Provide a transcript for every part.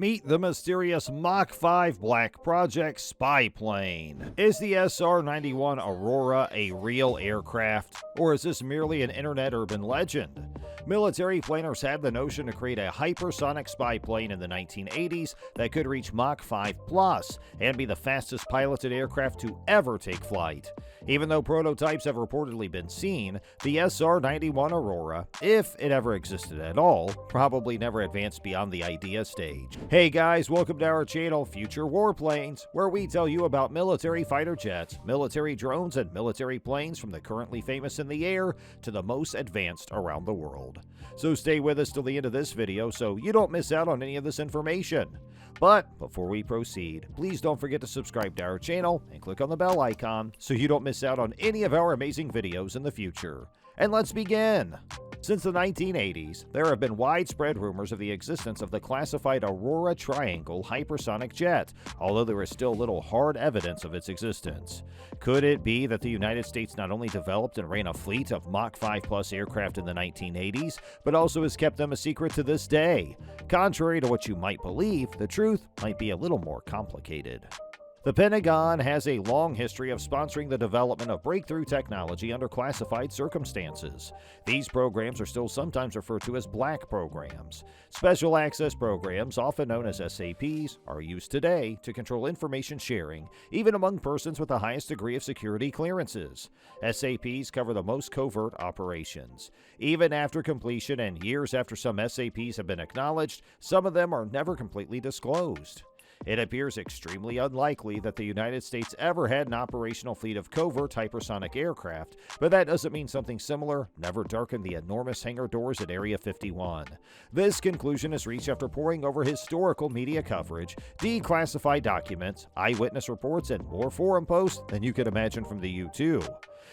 Meet the mysterious Mach 5 Black Project spy plane. Is the SR-91 Aurora a real aircraft, or is this merely an internet urban legend? Military planners had the notion to create a hypersonic spy plane in the 1980s that could reach Mach 5 plus and be the fastest piloted aircraft to ever take flight. Even though prototypes have reportedly been seen, the SR-91 Aurora, if it ever existed at all, probably never advanced beyond the idea stage. Hey guys, welcome to our channel, Future Warplanes, where we tell you about military fighter jets, military drones, and military planes from the currently famous in the air to the most advanced around the world. So stay with us till the end of this video so you don't miss out on any of this information. But before we proceed, please don't forget to subscribe to our channel and click on the bell icon so you don't miss out on any of our amazing videos in the future. And let's begin! Since the 1980s, there have been widespread rumors of the existence of the classified Aurora Triangle hypersonic jet, although there is still little hard evidence of its existence. Could it be that the United States not only developed and ran a fleet of Mach 5 plus aircraft in the 1980s, but also has kept them a secret to this day? Contrary to what you might believe, the truth might be a little more complicated. The Pentagon has a long history of sponsoring the development of breakthrough technology under classified circumstances. These programs are still sometimes referred to as black programs. Special access programs, often known as SAPs, are used today to control information sharing, even among persons with the highest degree of security clearances. SAPs cover the most covert operations. Even after completion and years after some SAPs have been acknowledged, some of them are never completely disclosed. It appears extremely unlikely that the United States ever had an operational fleet of covert hypersonic aircraft, but that doesn't mean something similar never darkened the enormous hangar doors at Area 51. This conclusion is reached after poring over historical media coverage, declassified documents, eyewitness reports, and more forum posts than you could imagine from the U-2.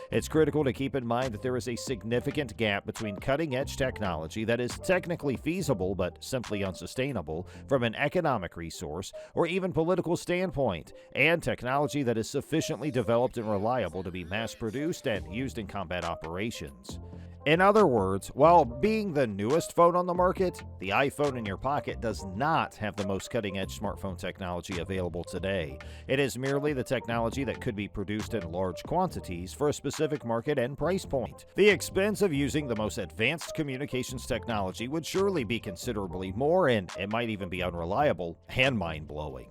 It's critical to keep in mind that there is a significant gap between cutting-edge technology that is technically feasible but simply unsustainable from an economic resource or even political standpoint, and technology that is sufficiently developed and reliable to be mass-produced and used in combat operations. In other words, while being the newest phone on the market, the iPhone in your pocket does not have the most cutting-edge smartphone technology available today. It is merely the technology that could be produced in large quantities for a specific market and price point. The expense of using the most advanced communications technology would surely be considerably more, and it might even be unreliable and mind-blowing.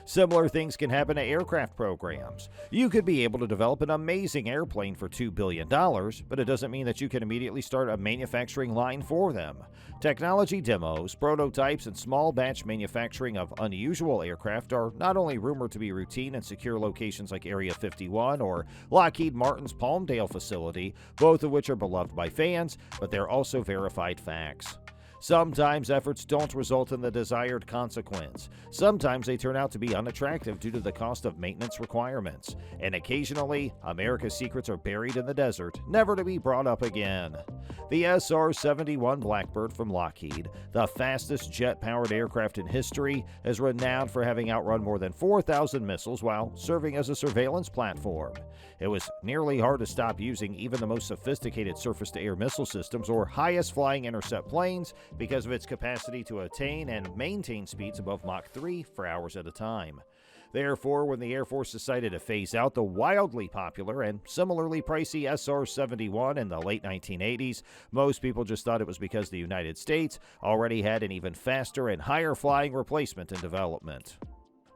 Similar things can happen to aircraft programs. You could be able to develop an amazing airplane for $2 billion, but it doesn't mean that you can immediately start a manufacturing line for them. Technology demos, prototypes, and small batch manufacturing of unusual aircraft are not only rumored to be routine in secure locations like Area 51 or Lockheed Martin's Palmdale facility, both of which are beloved by fans, but they're also verified facts. Sometimes efforts don't result in the desired consequence. Sometimes they turn out to be unattractive due to the cost of maintenance requirements. And occasionally, America's secrets are buried in the desert, never to be brought up again. The SR-91 Blackbird from Lockheed, the fastest jet-powered aircraft in history, is renowned for having outrun more than 4,000 missiles while serving as a surveillance platform. It was nearly hard to stop using even the most sophisticated surface-to-air missile systems or highest-flying intercept planes because of its capacity to attain and maintain speeds above Mach 3 for hours at a time. Therefore, when the Air Force decided to phase out the wildly popular and similarly pricey SR-71 in the late 1980s, most people just thought it was because the United States already had an even faster and higher-flying replacement in development.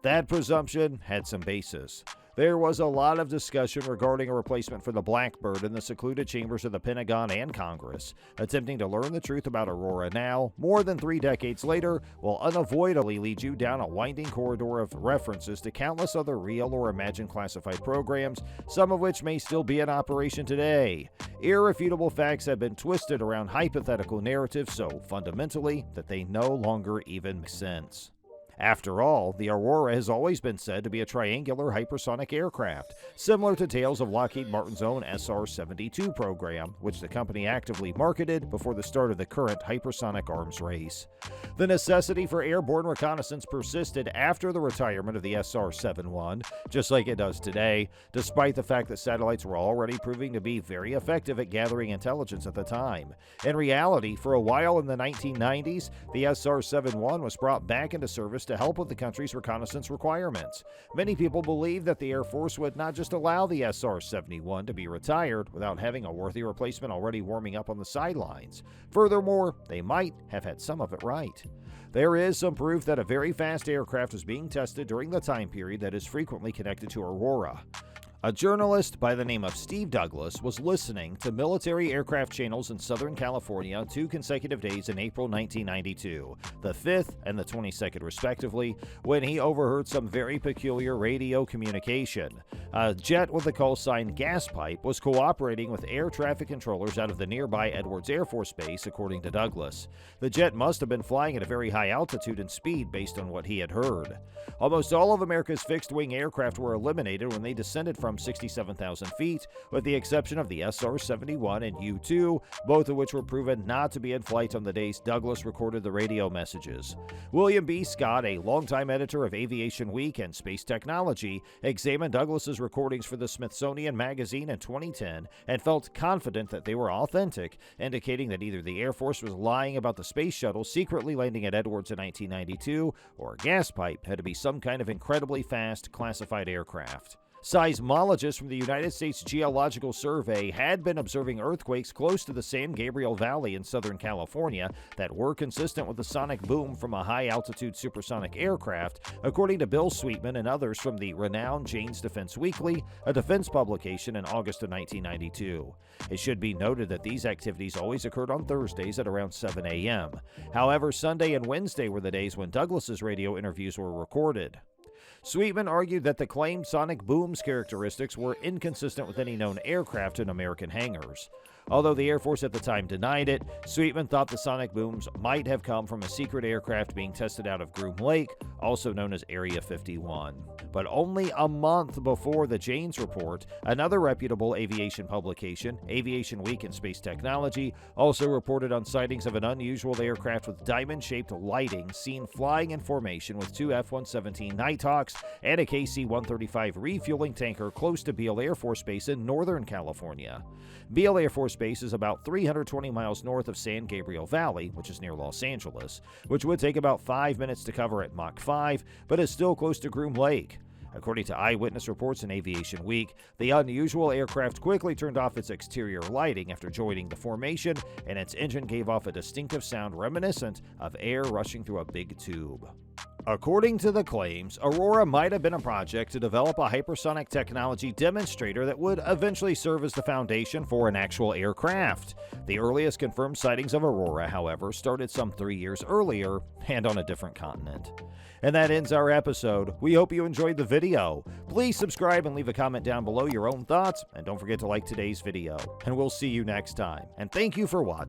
That presumption had some basis. There was a lot of discussion regarding a replacement for the Blackbird in the secluded chambers of the Pentagon and Congress. Attempting to learn the truth about Aurora now, more than 3 decades later, will unavoidably lead you down a winding corridor of references to countless other real or imagined classified programs, some of which may still be in operation today. Irrefutable facts have been twisted around hypothetical narratives so fundamentally that they no longer even make sense. After all, the Aurora has always been said to be a triangular hypersonic aircraft, similar to tales of Lockheed Martin's own SR-72 program, which the company actively marketed before the start of the current hypersonic arms race. The necessity for airborne reconnaissance persisted after the retirement of the SR-71, just like it does today, despite the fact that satellites were already proving to be very effective at gathering intelligence at the time. In reality, for a while in the 1990s, the SR-71 was brought back into service to help with the country's reconnaissance requirements. Many people believe that the Air Force would not just allow the SR-71 to be retired without having a worthy replacement already warming up on the sidelines. Furthermore, they might have had some of it right. There is some proof that a very fast aircraft was being tested during the time period that is frequently connected to Aurora. A journalist by the name of Steve Douglas was listening to military aircraft channels in Southern California 2 consecutive days in April 1992, the 5th and the 22nd respectively, when he overheard some very peculiar radio communication. A jet with the call sign Gas Pipe was cooperating with air traffic controllers out of the nearby Edwards Air Force Base, according to Douglas. The jet must have been flying at a very high altitude and speed based on what he had heard. Almost all of America's fixed-wing aircraft were eliminated when they descended from 67,000 feet, with the exception of the SR-71 and U-2, both of which were proven not to be in flight on the days Douglas recorded the radio messages. William B. Scott, a longtime editor of Aviation Week and Space Technology, examined Douglas's recordings for the Smithsonian Magazine in 2010 and felt confident that they were authentic, indicating that either the Air Force was lying about the space shuttle secretly landing at Edwards in 1992, or a gas pipe had to be some kind of incredibly fast classified aircraft. Seismologists from the United States Geological Survey had been observing earthquakes close to the San Gabriel Valley in Southern California that were consistent with the sonic boom from a high-altitude supersonic aircraft, according to Bill Sweetman and others from the renowned Jane's Defense Weekly, a defense publication in August of 1992. It should be noted that these activities always occurred on Thursdays at around 7 a.m. However, Sunday and Wednesday were the days when Douglas's radio interviews were recorded. Sweetman argued that the claimed sonic boom's characteristics were inconsistent with any known aircraft in American hangars. Although the Air Force at the time denied it, Sweetman thought the sonic booms might have come from a secret aircraft being tested out of Groom Lake, also known as Area 51. But only a month before the Janes report, another reputable aviation publication, Aviation Week and Space Technology, also reported on sightings of an unusual aircraft with diamond-shaped lighting seen flying in formation with 2 F-117 Nighthawks and a KC-135 refueling tanker close to Beale Air Force Base in Northern California. Beale Air Force Base is about 320 miles north of San Gabriel Valley, which is near Los Angeles, which would take about 5 minutes to cover at Mach 5, but is still close to Groom Lake. According to eyewitness reports in Aviation Week, the unusual aircraft quickly turned off its exterior lighting after joining the formation, and its engine gave off a distinctive sound reminiscent of air rushing through a big tube. According to the claims, Aurora might have been a project to develop a hypersonic technology demonstrator that would eventually serve as the foundation for an actual aircraft. The earliest confirmed sightings of Aurora, however, started some 3 years earlier and on a different continent. And that ends our episode. We hope you enjoyed the video. Please subscribe and leave a comment down below your own thoughts, and don't forget to like today's video. And we'll see you next time. And thank you for watching.